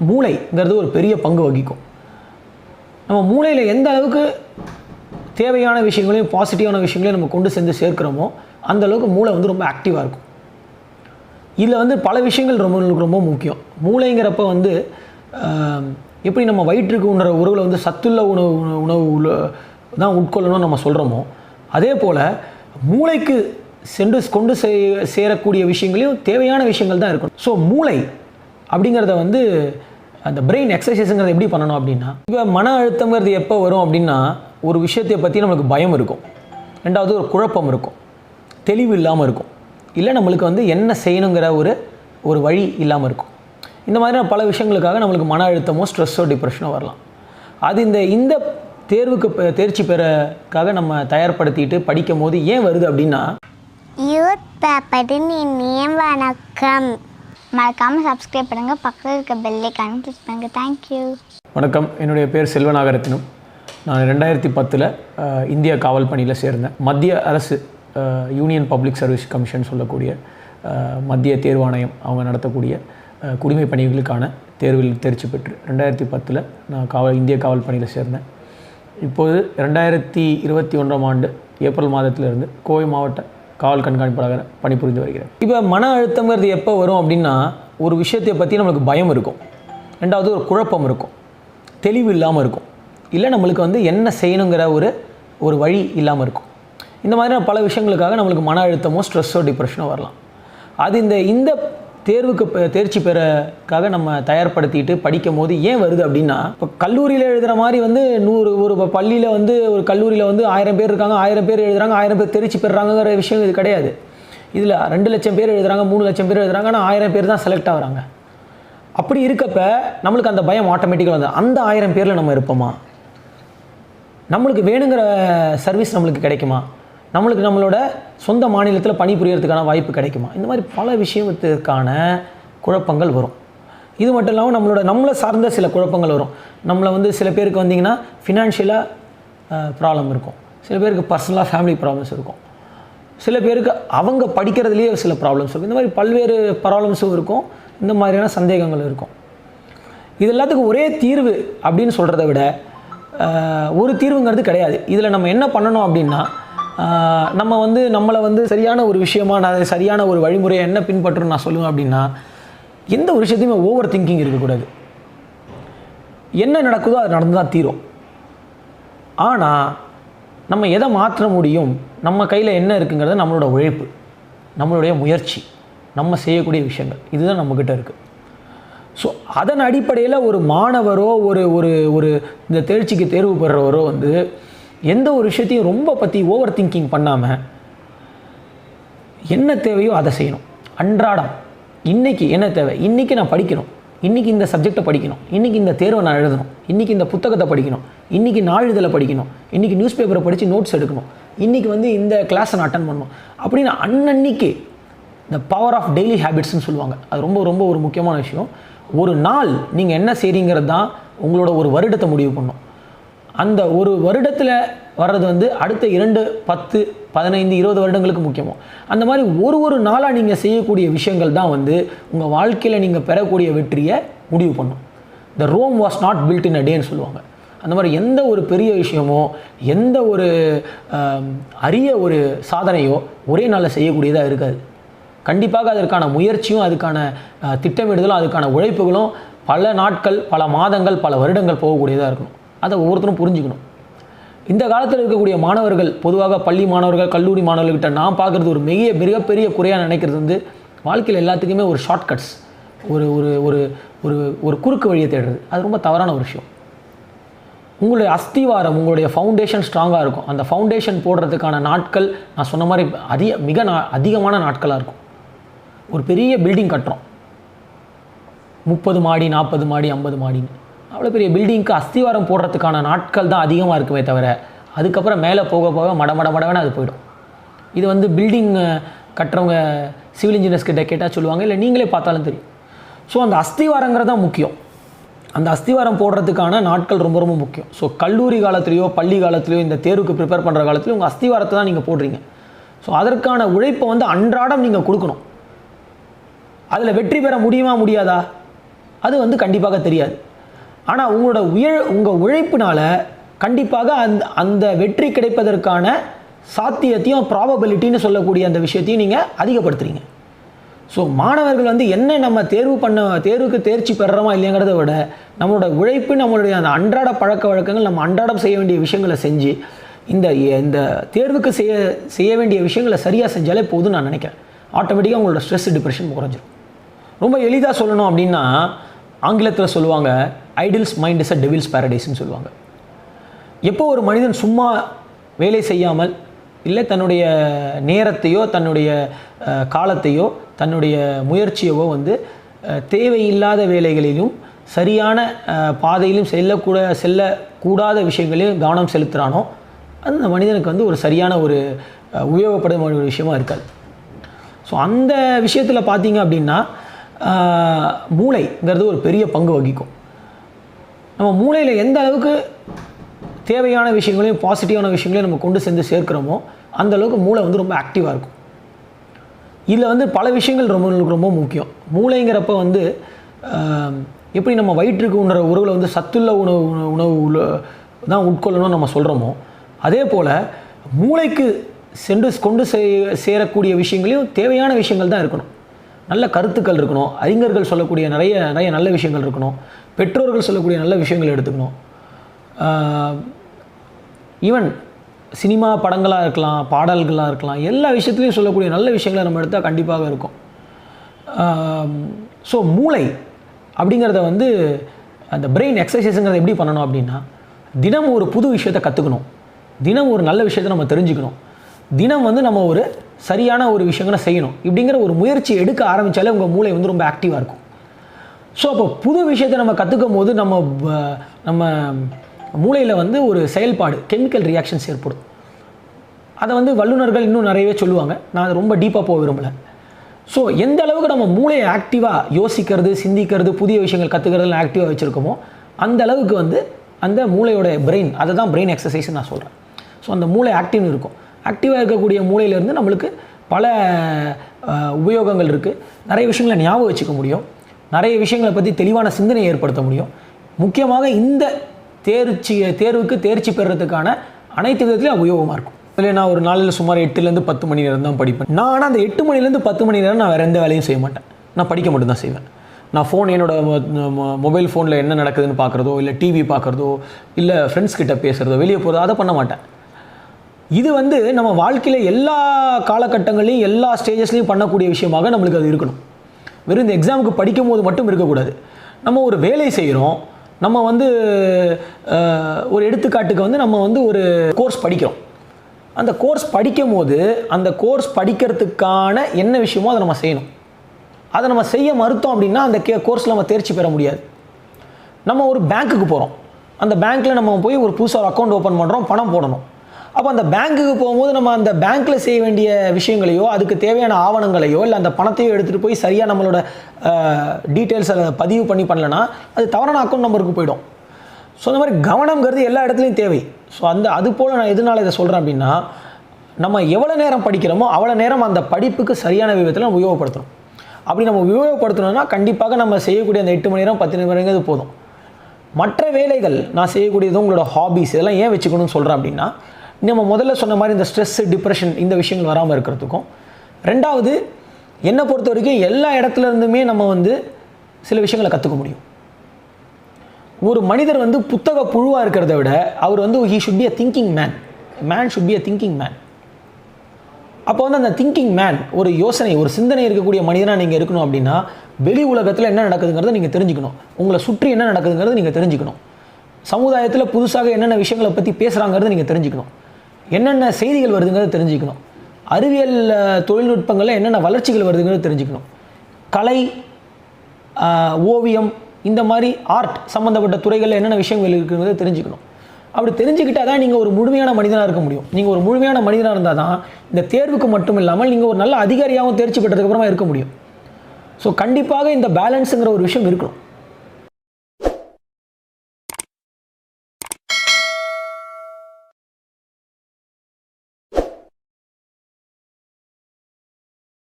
மூளைங்கிறது ஒரு பெரிய பங்கு வகிக்கும். நம்ம மூளையில் எந்த அளவுக்கு தேவையான விஷயங்களையும் பாசிட்டிவான விஷயங்களையும் நம்ம கொண்டு சேர்க்கிறோமோ அந்த அளவுக்கு மூளை வந்து ரொம்ப ஆக்டிவாக இருக்கும். இதில் வந்து பல விஷயங்கள் ரொம்ப முக்கியம். மூளைங்கிறப்ப வந்து எப்படி நம்ம வயிற்றுக்கு உணவில் வந்து சத்துள்ள உணவு தான் உட்கொள்ளணும்னு நம்ம சொல்கிறோமோ, அதே போல் மூளைக்கு கொண்டு சேரக்கூடிய விஷயங்களையும் தேவையான விஷயங்கள் தான் இருக்கணும். ஸோ மூளை அப்படிங்கிறத வந்து அந்த பிரெயின் எக்ஸசைஸுங்கிறத எப்படி பண்ணணும் அப்படின்னா, இப்போ மன அழுத்தங்கிறது எப்போ வரும் அப்படின்னா, ஒரு விஷயத்தை பற்றி நம்மளுக்கு பயம் இருக்கும், ரெண்டாவது ஒரு குழப்பம் இருக்கும், தெளிவு இல்லாமல் இருக்கும், இல்லை நம்மளுக்கு வந்து என்ன செய்யணுங்கிற ஒரு வழி இல்லாமல் இருக்கும். இந்த மாதிரியான பல விஷயங்களுக்காக நம்மளுக்கு மன அழுத்தமோ ஸ்ட்ரெஸ்ஸோ டிப்ரெஷனோ வரலாம். அது இந்த தேர்வுக்கு தேர்ச்சி பெறக்காக நம்ம தயார்படுத்திட்டு படிக்கும் போது ஏன் வருது அப்படின்னா, யூத் பேப்பரின் இனிய வணக்கம். மறக்காமல் சப்ஸ்கிரைப் பண்ணுங்கள், பக்கத்தில் இருக்க பெல் ஐகானை கிளிக் பண்ணுங்கள். தேங்க்யூ. வணக்கம், என்னுடைய பேர் செல்வநாகரத்தினம். நான் 2010 இந்திய காவல் பணியில் சேர்ந்தேன். மத்திய அரசு யூனியன் பப்ளிக் சர்வீஸ் கமிஷன் சொல்லக்கூடிய மத்திய தேர்வாணையம் அவங்க நடத்தக்கூடிய குடிமை பணிகளுக்கான தேர்வில் தேர்ச்சி பெற்று 2010 நான் இந்திய காவல் பணியில் சேர்ந்தேன். இப்போது 2021ஆம் ஆண்டு ஏப்ரல் மாதத்திலிருந்து கோவை மாவட்ட காவல் கண்காணிப்பாளராக பணிபுரிந்து வருகிறேன். இப்போ மன அழுத்தங்கிறது எப்போ வரும் அப்படின்னா, ஒரு விஷயத்தை பற்றி நம்மளுக்கு பயம் இருக்கும், ரெண்டாவது ஒரு குழப்பம் இருக்கும், தெளிவு இல்லாமல் இருக்கும், இல்லை நம்மளுக்கு வந்து என்ன செய்யணுங்கிற ஒரு வழி இல்லாமல் இருக்கும். இந்த மாதிரியான பல விஷயங்களுக்காக நம்மளுக்கு மன அழுத்தமோ ஸ்ட்ரெஸ்ஸோ டிப்ரெஷனோ வரலாம். அது இந்த தேர்வுக்கு தேர்ச்சி பெறக்காக நம்ம தயார்படுத்திட்டு படிக்கும் போது ஏன் வருது அப்படின்னா, இப்போ கல்லூரியில் எழுதுகிற மாதிரி வந்து ஒரு பள்ளியில் வந்து ஒரு கல்லூரியில் வந்து 1000 பேர் இருக்காங்க, 1000 பேர் எழுதுகிறாங்க, 1000 பேர் தேர்ச்சி பெறுறாங்கிற விஷயம் இது கிடையாது. இதில் 2 லட்சம் பேர் எழுதுகிறாங்க, 3 லட்சம் பேர் எழுதுகிறாங்க, ஆனால் 1000 பேர் தான் செலக்ட் ஆகிறாங்க. அப்படி இருக்கப்ப நம்மளுக்கு அந்த பயம் ஆட்டோமேட்டிக்காக வந்து அந்த 1000 பேரில் நம்ம இருப்போமா, நம்மளுக்கு வேணுங்கிற சர்வீஸ் நம்மளுக்கு கிடைக்குமா, நம்மளோட சொந்த மாநிலத்தில் பணிபுரியறதுக்கான வாய்ப்பு கிடைக்குமா, இந்த மாதிரி பல விஷயத்துக்கான குழப்பங்கள் வரும். இது மட்டும் இல்லாமல் நம்மளை சார்ந்த சில குழப்பங்கள் வரும். நம்மளை வந்து சில பேருக்கு வந்திங்கன்னா ஃபினான்ஷியலாக ப்ராப்ளம் இருக்கும், சில பேருக்கு பர்சனலாக ஃபேமிலி ப்ராப்ளம்ஸ் இருக்கும், சில பேருக்கு அவங்க படிக்கிறதுலேயே சில ப்ராப்ளம்ஸ் இருக்கும். இந்த மாதிரி பல்வேறு ப்ராப்ளம்ஸும் இருக்கும், இந்த மாதிரியான சந்தேகங்கள் இருக்கும். இது எல்லாத்துக்கும் ஒரே தீர்வு அப்படின்னு சொல்கிறத விட ஒரு தீர்வுங்கிறது கிடையாது. இதில் நம்ம என்ன பண்ணணும் அப்படின்னா, நம்மளை வந்து சரியான ஒரு விஷயமா நான் சரியான ஒரு வழிமுறையை என்ன பின்பற்றணும் நான் சொல்லுவேன் அப்படின்னா, எந்த ஒரு விஷயத்தையுமே ஓவர் திங்கிங் இருக்கக்கூடாது. என்ன நடக்குதோ அது நடந்து தான் தீரும். ஆனால் நம்ம எதை மாற்ற முடியும், நம்ம கையில் என்ன இருக்குங்கிறது நம்மளோட உழைப்பு, நம்மளுடைய முயற்சி, நம்ம செய்யக்கூடிய விஷயங்கள், இதுதான் நம்மக்கிட்ட இருக்குது. ஸோ அதன் அடிப்படையில் ஒரு மாணவரோ ஒரு இந்த தேர்ச்சிக்கு தேர்வு பெறுறவரோ வந்து எந்த ஒரு விஷயத்தையும் ரொம்ப பற்றி ஓவர் திங்கிங் பண்ணாமல் என்ன தேவையோ அதை செய்யணும். அன்றாடம் இன்றைக்கி என்ன தேவை, இன்றைக்கி நான் படிக்கணும், இன்றைக்கி இந்த சப்ஜெக்டை படிக்கணும், இன்றைக்கி இந்த தேர்வை நான் எழுதணும், இன்றைக்கி இந்த புத்தகத்தை படிக்கணும், இன்றைக்கி நாளிதழை படிக்கணும், இன்றைக்கி நியூஸ் பேப்பரை படித்து நோட்ஸ் எடுக்கணும், இன்றைக்கி வந்து இந்த கிளாஸை நான் அட்டன் பண்ணணும் அப்படின்னு அன்னன்னைக்கு இந்த பவர் ஆஃப் டெய்லி ஹேபிட்ஸ்ன்னு சொல்லுவாங்க. அது ரொம்ப ஒரு முக்கியமான விஷயம். ஒரு நாள் நீங்கள் என்ன செய்கிறீங்கிறது தான் உங்களோட ஒரு வருடத்தை முடிவு பண்ணும். அந்த ஒரு வருடத்தில் வர்றது வந்து அடுத்த 2, 10, 15, 20 வருடங்களுக்கு முக்கியமோ. அந்த மாதிரி ஒரு நாளாக நீங்கள் செய்யக்கூடிய விஷயங்கள் தான் வந்து உங்கள் வாழ்க்கையில் நீங்கள் பெறக்கூடிய வெற்றியை முடிவு பண்ணும். The Rome was not built in a டேன்னு சொல்லுவாங்க. அந்த மாதிரி எந்த ஒரு பெரிய விஷயமோ எந்த ஒரு அரிய ஒரு சாதனையோ ஒரே நாளில் செய்யக்கூடியதாக இருக்காது. கண்டிப்பாக அதற்கான முயற்சியும் அதுக்கான திட்டமிடுதலும் அதுக்கான உழைப்புகளும் பல நாட்கள், பல மாதங்கள், பல வருடங்கள் போகக்கூடியதாக இருக்கணும். அதை ஒவ்வொருத்தரும் புரிஞ்சுக்கணும். இந்த காலத்தில் இருக்கக்கூடிய மாணவர்கள், பொதுவாக பள்ளி மாணவர்கள், கல்லூரி மாணவர்கள்கிட்ட நான் பார்க்குறது ஒரு மிகப்பெரிய குறையாக நினைக்கிறது வந்து, வாழ்க்கையில் எல்லாத்துக்குமே ஒரு ஷார்ட்கட்ஸ், ஒரு ஒரு ஒரு ஒரு குறுக்கு வழியை தேடுறது. அது ரொம்ப தவறான ஒரு விஷயம். உங்களுடைய அஸ்திவாரம், உங்களுடைய ஃபவுண்டேஷன் ஸ்ட்ராங்காக இருக்கும். அந்த ஃபவுண்டேஷன் போடுறதுக்கான நாட்கள் நான் சொன்ன மாதிரி அதிகமான நாட்களாக இருக்கும். ஒரு பெரிய பில்டிங் கட்டுறோம், 30 மாடி, 40 மாடி, 50 மாடின்னு, அவ்வளோ பெரிய பில்டிங்க்கு அஸ்திவாரம் போடுறதுக்கான நாட்கள் தான் அதிகமாக இருக்குமே தவிர, அதுக்கப்புறம் மேலே போக மடமடன்னு அது போயிடும். இது வந்து பில்டிங் கட்டுறவங்க சிவில் இன்ஜினியர்ஸ் கிட்ட கேட்டால் சொல்லுவாங்க, இல்லை நீங்களே பார்த்தாலும் தெரியும். ஸோ அந்த அஸ்திவாரங்கிறது தான் முக்கியம். அந்த அஸ்திவாரம் போடுறதுக்கான நாட்கள் ரொம்ப முக்கியம். ஸோ கல்லூரி காலத்துலேயோ பள்ளி காலத்துலேயோ இந்த தேர்வுக்கு ப்ரிப்பேர் பண்ணுற காலத்துலேயும் உங்கள் அஸ்திவாரத்தை தான் நீங்கள் போடுறீங்க. ஸோ அதற்கான உழைப்பை வந்து அன்றாடம் நீங்கள் கொடுக்கணும். அதில் வெற்றி பெற முடியுமா முடியாதா? அது வந்து கண்டிப்பாக தெரியாது. ஆனால் உங்கள் உழைப்பினால் கண்டிப்பாக அந்த வெற்றி கிடைப்பதற்கான சாத்தியத்தையும் ப்ராபபிலிட்டின்னு சொல்லக்கூடிய அந்த விஷயத்தையும் நீங்கள் அதிகப்படுத்துறீங்க. ஸோ மாணவர்கள் வந்து என்ன நம்ம தேர்வுக்கு தேர்ச்சி பெறுறோமா இல்லைங்கிறத விட நம்மளோட உழைப்பு, நம்மளுடைய அந்த அன்றாட பழக்க வழக்கங்கள், நம்ம அன்றாடம் செய்ய வேண்டிய விஷயங்களை செஞ்சு இந்த தேர்வுக்கு செய்ய வேண்டிய விஷயங்களை சரியாக செஞ்சாலே போதும் நான் நினைக்கிறேன். ஆட்டோமேட்டிக்காக உங்களோட ஸ்ட்ரெஸ், டிப்ரெஷன் குறைஞ்சிரும். ரொம்ப எளிதாக சொல்லணும் அப்படின்னா ஆங்கிலத்தில் சொல்லுவாங்க, idylls mind is a devil's பேரடைஸ்ன்னு சொல்லுவாங்க. எப்போ ஒரு மனிதன் சும்மா வேலை செய்யாமல் இல்லை தன்னுடைய நேரத்தையோ தன்னுடைய காலத்தையோ தன்னுடைய முயற்சியவோ வந்து தேவையில்லாத வேலைகளிலும் சரியான பாதையிலும் செல்லக்கூடாத விஷயங்களையும் கவனம் செலுத்துகிறானோ அந்த மனிதனுக்கு வந்து ஒரு சரியான ஒரு உபயோகப்படும் ஒரு விஷயமா இருக்காது. ஸோ அந்த விஷயத்தில் பார்த்தீங்க அப்படின்னா மூளைங்கிறது ஒரு பெரிய பங்கு வகிக்கும். நம்ம மூளையில் எந்த அளவுக்கு தேவையான விஷயங்களையும் பாசிட்டிவான விஷயங்களையும் நம்ம கொண்டு சேர்க்கிறோமோ அந்த அளவுக்கு மூளை வந்து ரொம்ப ஆக்டிவாக இருக்கும். இதில் வந்து பல விஷயங்கள் ரொம்ப முக்கியம். மூளைங்கிறப்ப வந்து எப்படி நம்ம வயிற்றுக்கு உணவில் வந்து சத்துள்ள உணவு தான் உட்கொள்ளணும்னு நம்ம சொல்கிறோமோ அதே போல் மூளைக்கு கொண்டு சேரக்கூடிய விஷயங்களையும் தேவையான விஷயங்கள் தான் இருக்கணும். நல்ல கருத்துக்கள் இருக்கணும், அறிஞர்கள் சொல்லக்கூடிய நிறைய நல்ல விஷயங்கள் இருக்கணும், பெற்றோர்கள் சொல்லக்கூடிய நல்ல விஷயங்கள் எடுத்துக்கணும். ஈவன் சினிமா படங்களாக இருக்கலாம், பாடல்களாக இருக்கலாம், எல்லா விஷயத்துலையும் சொல்லக்கூடிய நல்ல விஷயங்களை நம்ம எடுத்தால் கண்டிப்பாக இருக்கும். ஸோ மூளை அப்படிங்கிறத வந்து அந்த பிரெயின் எக்ஸசைஸுங்கிறத எப்படி பண்ணணும் அப்படின்னா தினம் ஒரு புது விஷயத்தை கற்றுக்கணும், தினம் ஒரு நல்ல விஷயத்தை நம்ம தெரிஞ்சுக்கணும், தினம் வந்து நம்ம ஒரு சரியான ஒரு விஷயங்களை செய்யணும். இப்படிங்கிற ஒரு முயற்சி எடுக்க ஆரம்பித்தாலே உங்கள் மூளை வந்து ரொம்ப ஆக்டிவாக இருக்கும். ஸோ அப்போ புது விஷயத்தை நம்ம கற்றுக்கும் போது நம்ம மூளையில் வந்து ஒரு செயல்பாடு, கெமிக்கல் ரியாக்ஷன்ஸ் ஏற்படும். அதை வந்து வல்லுநர்கள் இன்னும் நிறையவே சொல்லுவாங்க, நான் அதை ரொம்ப டீப்பாக போக விரும்பலை. ஸோ எந்த அளவுக்கு நம்ம மூளையை ஆக்டிவாக யோசிக்கிறது, சிந்திக்கிறது, புதிய விஷயங்கள் கற்றுக்கிறதுலாம் ஆக்டிவாக வச்சுருக்கோமோ அந்த அளவுக்கு வந்து அந்த மூளையோட பிரெயின், அதை தான் பிரெயின் எக்ஸசைஸ்ன்னு நான் சொல்கிறேன். ஸோ அந்த மூளை ஆக்டிவ்னு இருக்கும். ஆக்டிவாக இருக்கக்கூடிய மூளையிலேருந்து நம்மளுக்கு பல உபயோகங்கள் இருக்குது. நிறைய விஷயங்களை ஞாபகம் வச்சுக்க முடியும், நிறைய விஷயங்களை பற்றி தெளிவான சிந்தனையை ஏற்படுத்த முடியும். முக்கியமாக இந்த தேர்வுக்கு தேர்ச்சி பெறுறதுக்கான அனைத்து விதத்துலையும் உபயோகமாக இருக்கும். இதில் நான் ஒரு நாளில் சுமார் 8லேருந்து 10 மணி நேரம் தான் படிப்பேன். நான் ஆனால் அந்த 8 மணிலேருந்து 10 மணி நேரம் நான் வேறு எந்த வேலையும் செய்ய மாட்டேன். நான் படிக்க மட்டும்தான் செய்வேன். நான் என்னோட மொபைல் ஃபோனில் என்ன நடக்குதுன்னு பார்க்குறதோ, இல்லை டிவி பார்க்குறதோ, இல்லை ஃப்ரெண்ட்ஸ் கிட்ட பேசுகிறதோ, வெளியே போகிறதோ அதை பண்ண மாட்டேன். இது வந்து நம்ம வாழ்க்கையில் எல்லா காலகட்டங்களையும் எல்லா ஸ்டேஜஸ்லையும் பண்ணக்கூடிய விஷயமாக நம்மளுக்கு அது இருக்கணும். வெறும் இந்த எக்ஸாமுக்கு படிக்கும் போது மட்டும் இருக்கக்கூடாது. நம்ம ஒரு வேலை செய்கிறோம், நம்ம வந்து ஒரு எடுத்துக்காட்டுக்கு வந்து நம்ம வந்து ஒரு கோர்ஸ் படிக்கிறோம். அந்த கோர்ஸ் படிக்கும் போது அந்த கோர்ஸ் படிக்கிறதுக்கான என்ன விஷயமோ அதை நம்ம செய்யணும். அதை நம்ம செய்ய மறுத்தோம் அப்படின்னா அந்த கோர்ஸில் நம்ம தேர்ச்சி பெற முடியாது. நம்ம ஒரு பேங்க்குக்கு போகிறோம், அந்த பேங்க்கில் நம்ம போய் ஒரு புதுசாக அக்கௌண்ட் ஓப்பன் பண்ணுறோம், பணம் போடணும். அப்போ அந்த பேங்க்குக்கு போகும்போது நம்ம அந்த பேங்க்கில் செய்ய வேண்டிய விஷயங்களையோ அதுக்கு தேவையான ஆவணங்களையோ இல்லை அந்த பணத்தையோ எடுத்துகிட்டு போய் சரியாக நம்மளோட டீட்டெயில்ஸை பதிவு பண்ணலன்னா அது தவறான அக்கௌண்ட் நம்பருக்கு போயிடும். ஸோ அந்த மாதிரி கவனம்ங்கிறது எல்லா இடத்துலையும் தேவை. ஸோ அது போல் நான் எதனால் இதை சொல்கிறேன் அப்படின்னா நம்ம எவ்வளோ நேரம் படிக்கிறோமோ அவ்வளோ நேரம் அந்த படிப்புக்கு சரியான விதத்தில் நம்ம உபயோகப்படுத்தணும். அப்படி நம்ம உபயோகப்படுத்தணும்னா கண்டிப்பாக நம்ம செய்யக்கூடிய அந்த 8 மணி நேரம் 10 மணி நேரம் போதும். மற்ற வேலைகள் நான் செய்யக்கூடியது உங்களோட ஹாபிஸ் இதெல்லாம் ஏன் வச்சுக்கணும்னு சொல்கிறேன் அப்படின்னா நம்ம முதல்ல சொன்ன மாதிரி இந்த ஸ்ட்ரெஸ்ஸு, டிப்ரெஷன் இந்த விஷயங்கள் வராமல் இருக்கிறதுக்கும், ரெண்டாவது என்னை பொறுத்த வரைக்கும் எல்லா இடத்துல இருந்துமே நம்ம வந்து சில விஷயங்களை கற்றுக்க முடியும். ஒரு மனிதர் வந்து புத்தக புழுவாக இருக்கிறத விட அவர் வந்து he should be a thinking man should be a thinking man. அப்போ வந்து அந்த திங்கிங் மேன், ஒரு யோசனை, ஒரு சிந்தனை இருக்கக்கூடிய மனிதனாக நீங்கள் இருக்கணும் அப்படின்னா வெளி உலகத்தில் என்ன நடக்குதுங்கிறத நீங்கள் தெரிஞ்சுக்கணும், உங்களை சுற்றி என்ன நடக்குதுங்கிறத நீங்கள் தெரிஞ்சுக்கணும், சமுதாயத்தில் புதுசாக என்னென்ன விஷயங்களை பற்றி பேசுகிறாங்கிறத நீங்கள் தெரிஞ்சுக்கணும், என்னென்ன செய்திகள் வருதுங்கிறத தெரிஞ்சுக்கணும், அறிவியல் தொழில்நுட்பங்களில் என்னென்ன வளர்ச்சிகள் வருதுங்கிறத தெரிஞ்சுக்கணும், கலை, ஓவியம், இந்த மாதிரி ஆர்ட் சம்மந்தப்பட்ட துறைகளில் என்னென்ன விஷயங்கள் இருக்குங்கிறத தெரிஞ்சுக்கணும். அப்படி தெரிஞ்சுக்கிட்டால் தான் நீங்கள் ஒரு முழுமையான மனிதனாக இருக்க முடியும். நீங்கள் ஒரு முழுமையான மனிதனாக இருந்தால் தான் இந்த தேர்வுக்கு மட்டும் இல்லாமல் நீங்கள் ஒரு நல்ல அதிகாரியாகவும் தேர்ச்சி பெற்றதுக்கப்புறமா இருக்க முடியும். ஸோ கண்டிப்பாக இந்த பேலன்ஸுங்கிற ஒரு விஷயம் இருக்கணும்.